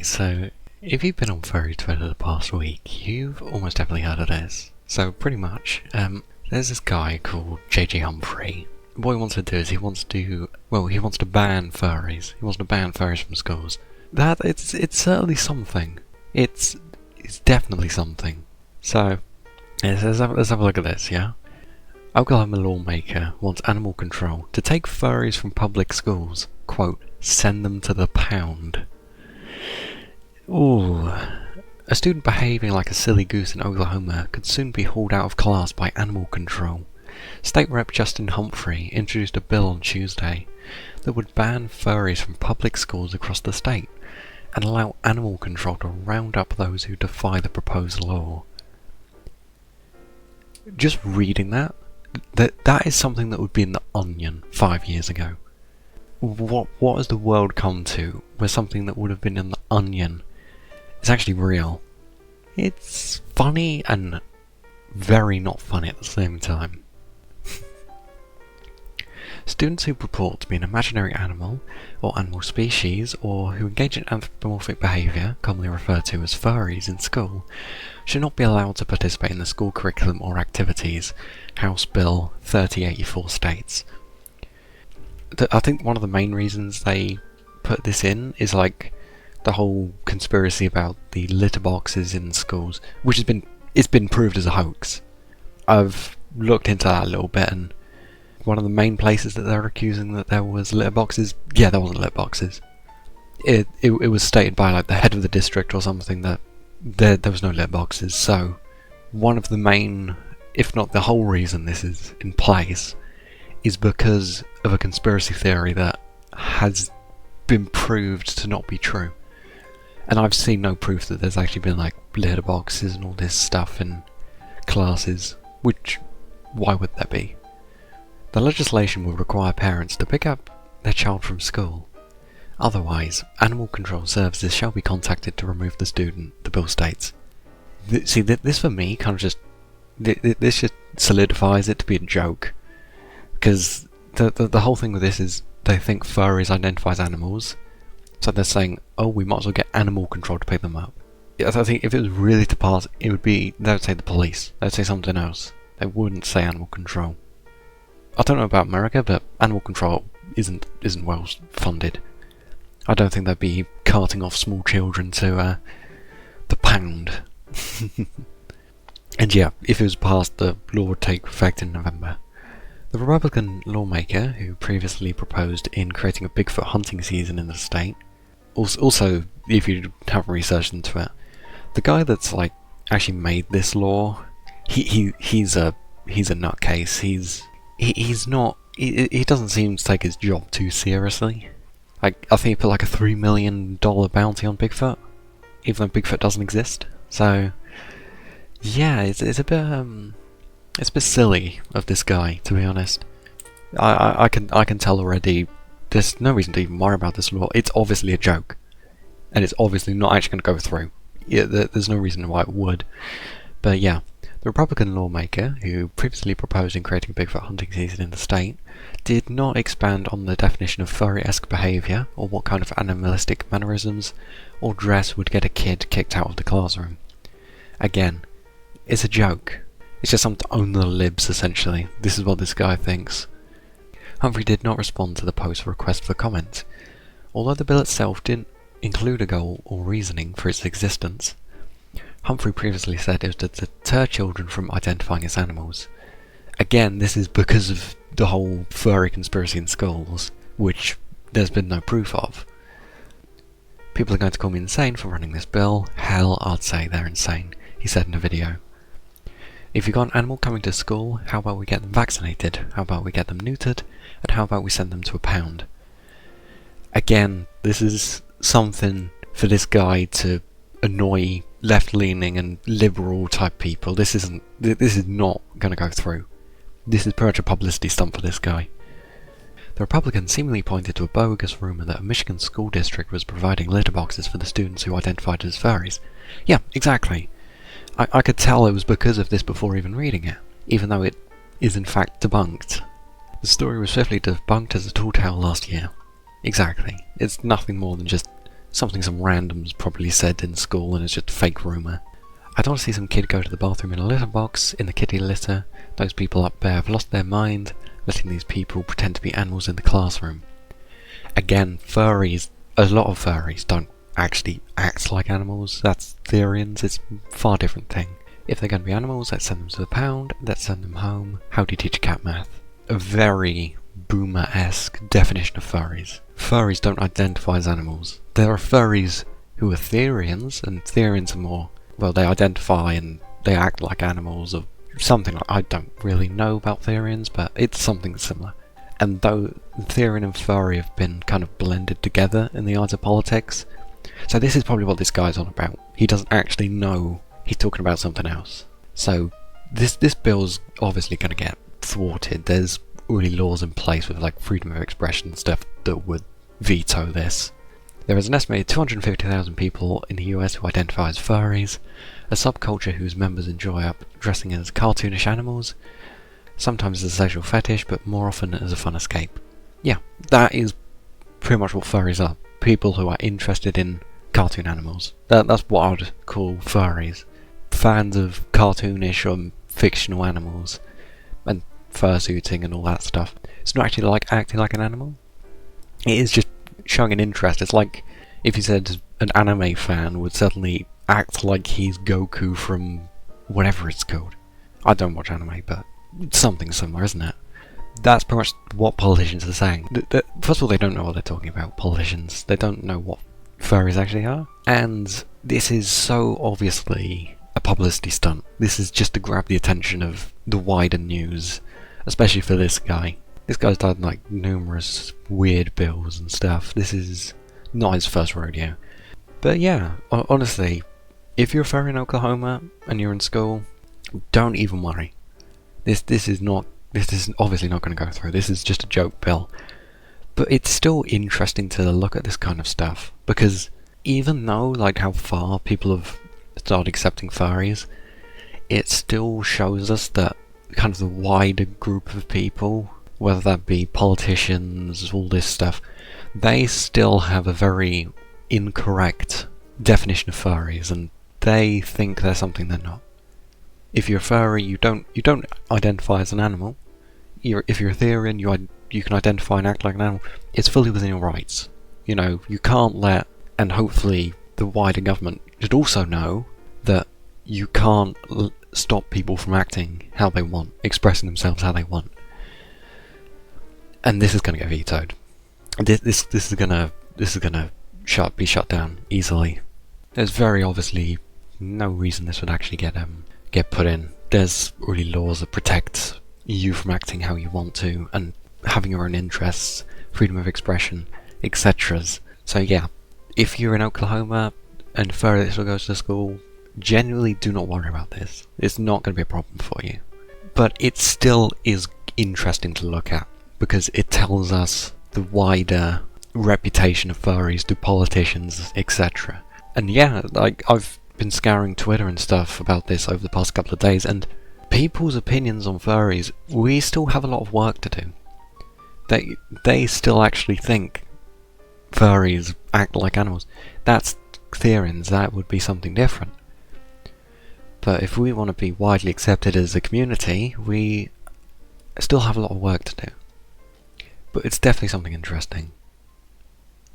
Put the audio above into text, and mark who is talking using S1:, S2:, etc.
S1: So if you've been on furry Twitter the past week, you've almost definitely heard of this. So pretty much, there's this guy called JJ Humphrey. What he wants to do is he wants to ban furries. He wants to ban furries from schools. It's certainly something. It's definitely something. So let's have a look at this, yeah? Oklahoma lawmaker wants animal control to take furries from public schools. Quote, send them to the pound. Ooh. A student behaving like a silly goose in Oklahoma could soon be hauled out of class by animal control. State Rep Justin Humphrey introduced a bill on Tuesday that would ban furries from public schools across the state and allow animal control to round up those who defy the proposed law. Just reading that is something that would be in The Onion 5 years ago. What has the world come to where something that would have been in The Onion is actually real? It's funny and very not funny at the same time. Students who purport to be an imaginary animal or animal species, or who engage in anthropomorphic behaviour, commonly referred to as furries, in school, should not be allowed to participate in the school curriculum or activities, House Bill 3084 states. I think one of the main reasons they put this in is like the whole conspiracy about the litter boxes in schools, which it's been proved as a hoax. I've looked into that a little bit, and one of the main places that they're accusing that there was litter boxes, yeah, there wasn't litter boxes. It was stated by like the head of the district or something that there was no litter boxes. So one of the main, if not the whole reason this is in place, is because of a conspiracy theory that has been proved to not be true. And I've seen no proof that there's actually been like litter boxes and all this stuff in classes, which, why would there be? The legislation will require parents to pick up their child from school. Otherwise, animal control services shall be contacted to remove the student, the bill states. This for me kind of just, this just solidifies it to be a joke. Because the whole thing with this is they think furries identify as animals, so they're saying, oh, we might as well get animal control to pick them up. I think if it was really to pass, they would say the police. They'd say something else. They wouldn't say animal control. I don't know about America, but animal control isn't well funded. I don't think they'd be carting off small children to the pound. And yeah, if it was passed, the law would take effect in November. The Republican lawmaker, who previously proposed in creating a Bigfoot hunting season in the state, also, if you haven't researched into it, the guy that's like actually made this law, he's a nutcase. He doesn't seem to take his job too seriously. Like, I think he put like a $3 million bounty on Bigfoot, even though Bigfoot doesn't exist. So yeah, it's a bit silly of this guy, to be honest. I can tell already. There's no reason to even worry about this law. It's obviously a joke, and it's obviously not actually going to go through. Yeah, there's no reason why it would. But yeah, the Republican lawmaker, who previously proposed in creating a Bigfoot hunting season in the state, did not expand on the definition of furry-esque behaviour, or what kind of animalistic mannerisms or dress would get a kid kicked out of the classroom. Again, it's a joke. It's just something to own the libs, essentially. This is what this guy thinks. Humphrey did not respond to the post's request for comment. Although the bill itself didn't include a goal or reasoning for its existence, Humphrey previously said it was to deter children from identifying as animals. Again, this is because of the whole furry conspiracy in schools, which there's been no proof of. People are going to call me insane for running this bill. Hell, I'd say they're insane, he said in a video. If you've got an animal coming to school, how about we get them vaccinated? How about we get them neutered? And how about we send them to a pound? Again, this is something for this guy to annoy left-leaning and liberal type people. This is not going to go through. This is pretty much a publicity stunt for this guy. The Republican seemingly pointed to a bogus rumour that a Michigan school district was providing litter boxes for the students who identified as furries. Yeah, exactly. I could tell it was because of this before even reading it, even though it is in fact debunked. The story was swiftly debunked as a tall tale last year. Exactly. It's nothing more than just something some randoms probably said in school and it's just a fake rumour. I don't want to see some kid go to the bathroom in a litter box, in the kitty litter. Those people up there have lost their mind, letting these people pretend to be animals in the classroom. Again, furries, a lot of furries don't actually act like animals. That's Therians, it's a far different thing. If they're going to be animals, let's send them to the pound, let's send them home. How do you teach a cat math? A very boomer-esque definition of furries. Furries don't identify as animals. There are furries who are Therians, and Therians are more, well, they identify and they act like animals or something like, I don't really know about Therians, but it's something similar. And though Therian and furry have been kind of blended together in the eyes of politics, so this is probably what this guy's on about. He doesn't actually know he's talking about something else. So this bill's obviously going to get thwarted. There's already laws in place with like freedom of expression and stuff that would veto this. There is an estimated 250,000 people in the US who identify as furries, a subculture whose members enjoy dressing as cartoonish animals, sometimes as a sexual fetish, but more often as a fun escape. Yeah, that is pretty much what furries are. People who are interested in cartoon animals. That's what I would call furries. Fans of cartoonish or fictional animals, and fursuiting and all that stuff. It's not actually like acting like an animal. It is just showing an interest. It's like if you said an anime fan would suddenly act like he's Goku from whatever it's called. I don't watch anime, but something similar, isn't it? That's pretty much what politicians are saying. First of all, they don't know what they're talking about, politicians. They don't know what furries actually are. And this is so obviously a publicity stunt. This is just to grab the attention of the wider news, especially for this guy. This guy's done like numerous weird bills and stuff. This is not his first rodeo. But yeah, honestly, if you're a furry in Oklahoma and you're in school, don't even worry. This is obviously not going to go through. This is just a joke bill. But it's still interesting to look at this kind of stuff, because even though like how far people have started accepting furries, it still shows us that kind of the wider group of people, whether that be politicians, all this stuff, they still have a very incorrect definition of furries, and they think they're something they're not. If you're a furry, you don't identify as an animal. If you're a Therian, you can identify and act like an animal. It's fully within your rights. You know, you can't let, and hopefully the wider government should also know that you can't stop people from acting how they want, expressing themselves how they want. And this is going to get vetoed. This is gonna be shut down easily. There's very obviously no reason this would actually get put in. There's already laws that protect you from acting how you want to and having your own interests, freedom of expression, etc. So yeah, if you're in Oklahoma and furry still goes to school, genuinely do not worry about this. It's not going to be a problem for you. But it still is interesting to look at, because it tells us the wider reputation of furries to politicians, etc. And yeah, like I've been scouring Twitter and stuff about this over the past couple of days, and people's opinions on furries, we still have a lot of work to do. They still actually think furries act like animals. That's Therians, that would be something different. But if we want to be widely accepted as a community, we still have a lot of work to do. But it's definitely something interesting.